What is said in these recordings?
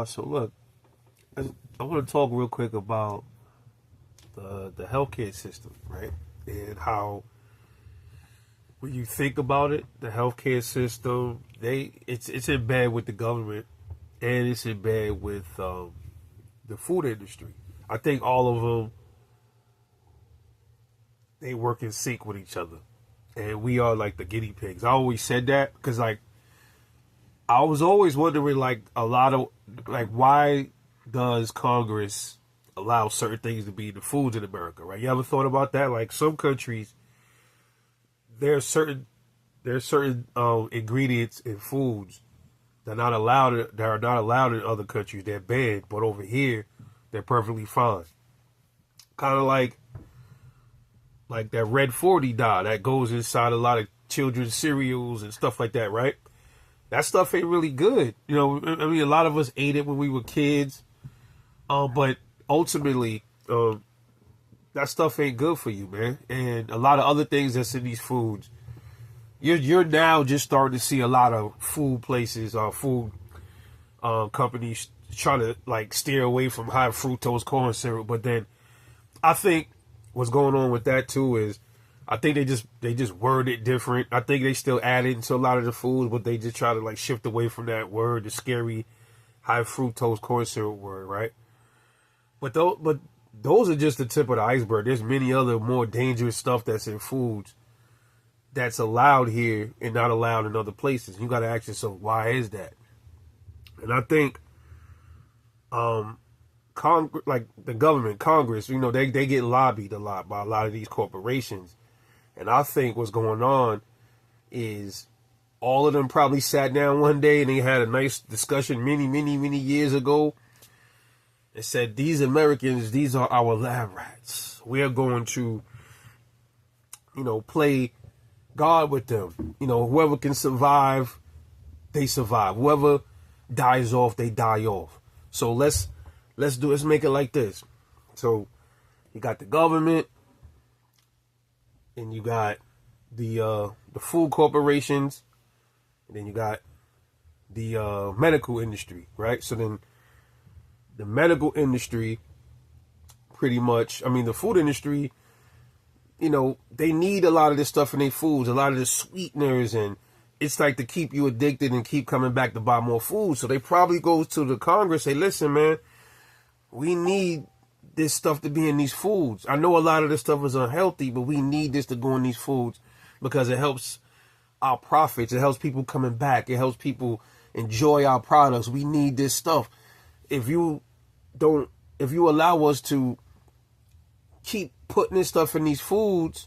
So look, I want to talk real quick about the healthcare system, right? And how when you think about it, the healthcare system, it's in bed with the government, and it's in bed with the food industry. I think all of them, they work in sync with each other, and we are like the guinea pigs. I always said that because like I was always wondering like a lot of like why does Congress allow certain things to be the foods in America, right? You ever thought about that? Like some countries, there's certain ingredients in foods that are not allowed in other countries. They're banned, but over here they're perfectly fine. Kind of like that red 40 dye that goes inside a lot of children's cereals and stuff like that, right? That stuff ain't really good. You know, I mean, a lot of us ate it when we were kids, but ultimately, that stuff ain't good for you, man. And a lot of other things that's in these foods, you're now just starting to see a lot of food places or food companies trying to like steer away from high fructose corn syrup. But then I think what's going on with that too is I think they just word it different. I think they still add it into a lot of the foods, but they just try to like shift away from that word, the scary high fructose corn syrup word, right? But those are just the tip of the iceberg. There's many other more dangerous stuff that's in foods that's allowed here and not allowed in other places. You got to ask yourself, why is that? And I think, like the government, Congress, you know, they get lobbied a lot by a lot of these corporations. And I think what's going on is all of them probably sat down one day and they had a nice discussion many years ago and said, these Americans, these are our lab rats. We are going to, you know, play God with them. You know, whoever can survive, they survive. Whoever dies off, they die off. So let's make it like this. So you got the government, and you got the food corporations, and then you got the medical industry, right? So then the medical industry, pretty much, I mean, the food industry, you know, they need a lot of this stuff in their foods, a lot of the sweeteners, and it's like to keep you addicted and keep coming back to buy more food. So they probably go to the Congress, say, listen, man, we need this stuff to be in these foods. I know a lot of this stuff is unhealthy, but we need this to go in these foods because it helps our profits. It helps people coming back. It helps people enjoy our products. We need this stuff. If you allow us to keep putting this stuff in these foods,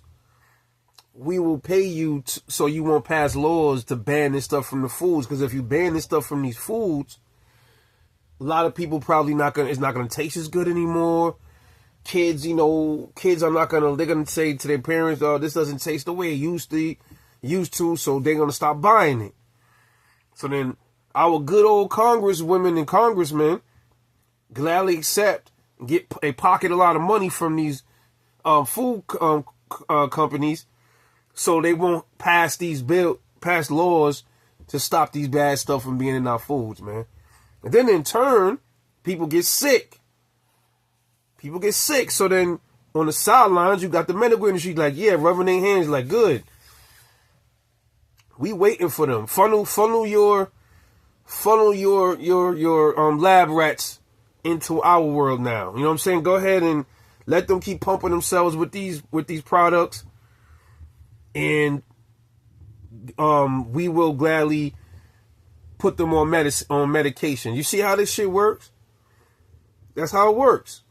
we will pay you so you won't pass laws to ban this stuff from the foods. Because if you ban this stuff from these foods, a lot of people probably it's not gonna taste as good anymore. Kids, you know, they're gonna say to their parents, "Oh, this doesn't taste the way it used to," so they're gonna stop buying it. So then, our good old congresswomen and congressmen gladly accept and pocket a lot of money from these food companies, so they won't pass laws to stop these bad stuff from being in our foods, man. And then in turn, people get sick. So then on the sidelines, you got the medical industry like, yeah, rubbing their hands like, good. We waiting for them. Funnel your lab rats into our world now. You know what I'm saying? Go ahead and let them keep pumping themselves with these products, and we will gladly put them on medication. You see how this shit works? That's how it works.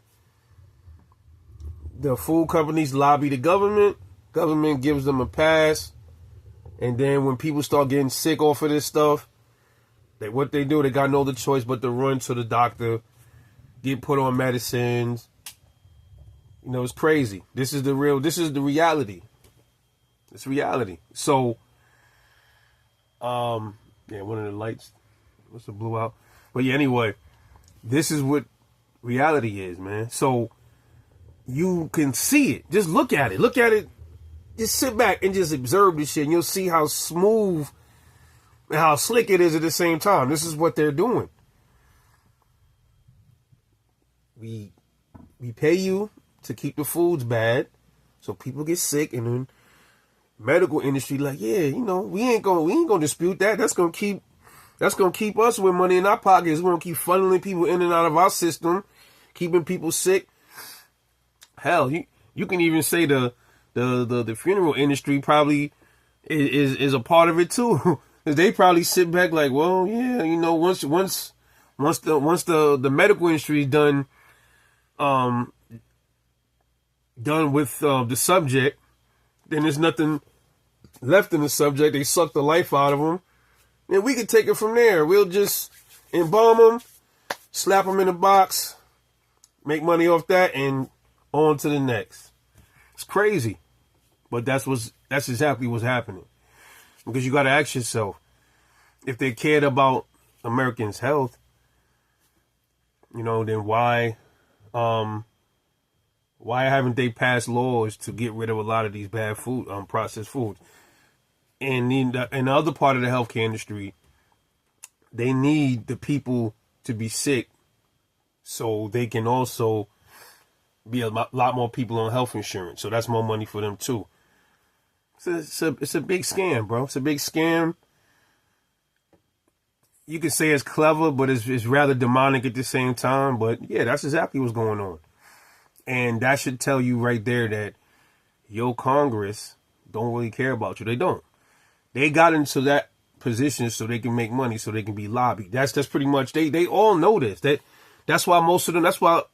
The food companies lobby the government. Government gives them a pass. And then when people start getting sick off of this stuff, they got no other choice but to run to the doctor, get put on medicines. You know, it's crazy. This is the reality. It's reality. So, yeah, one of the lights must have blew out. But yeah, anyway, this is what reality is, man. So you can see it. Just look at it. Just sit back and just observe this shit, and you'll see how smooth and how slick it is at the same time. This is what they're doing. we pay you to keep the foods bad, so people get sick, and then medical industry like, yeah, you know, we ain't gonna dispute that. That's gonna keep us with money in our pockets. We're gonna keep funneling people in and out of our system, keeping people sick. Hell, you can even say the funeral industry probably is a part of it too. They probably sit back like, well, yeah, you know, once the medical industry is done with the subject, then there's nothing left in the subject. They suck the life out of them, and we can take it from there. We'll just embalm them, slap them in a box, make money off that, and on to the next. It's crazy, but that's exactly what's happening. Because you got to ask yourself, if they cared about Americans' health, you know, then why haven't they passed laws to get rid of a lot of these bad food, processed foods? And in the other part of the healthcare industry, they need the people to be sick so they can also be a lot more people on health insurance. So that's more money for them too. It's a big scam, bro. It's a big scam. You could say it's clever, but it's rather demonic at the same time. But yeah, that's exactly what's going on. And that should tell you right there that your Congress don't really care about you. They don't. They got into that position so they can make money, so they can be lobbied. That's pretty much, they all know this. That's why most of them, that's why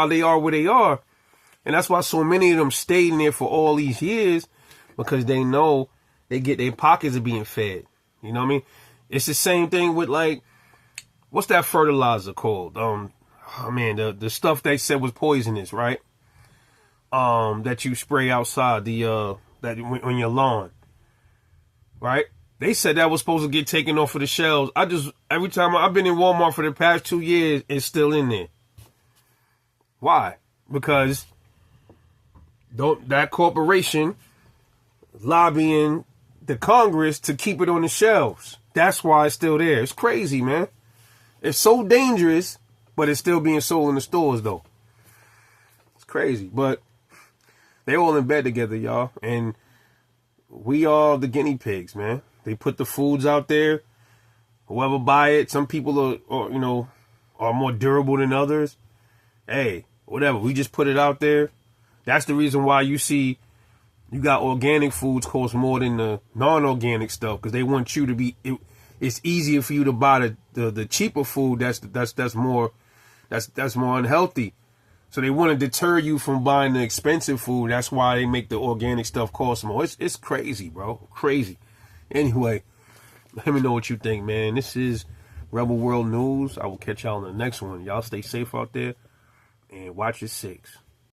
they are where they are. And that's why so many of them stayed in there for all these years, because they know they get their pockets are being fed. You know what I mean? It's the same thing with, like, what's that fertilizer called? The stuff they said was poisonous, right? That you spray outside that on your lawn, right? They said that was supposed to get taken off of the shelves. Every time I've been in Walmart for the past 2 years, it's still in there. Why? Because that corporation lobbying the Congress to keep it on the shelves. That's why it's still there. It's crazy, man. It's so dangerous, but it's still being sold in the stores, though. It's crazy, but they all in bed together, y'all, and we are the guinea pigs, man. They put the foods out there. Whoever buy it, some people are more durable than others. Hey, whatever. We just put it out there. That's the reason why you see you got organic foods cost more than the non-organic stuff, because they want you to be. It's easier for you to buy the cheaper food that's more unhealthy. So they want to deter you from buying the expensive food. That's why they make the organic stuff cost more. It's crazy, bro. Crazy. Anyway, let me know what you think, man. This is Rebel World News. I will catch y'all in the next one. Y'all stay safe out there and watch your six.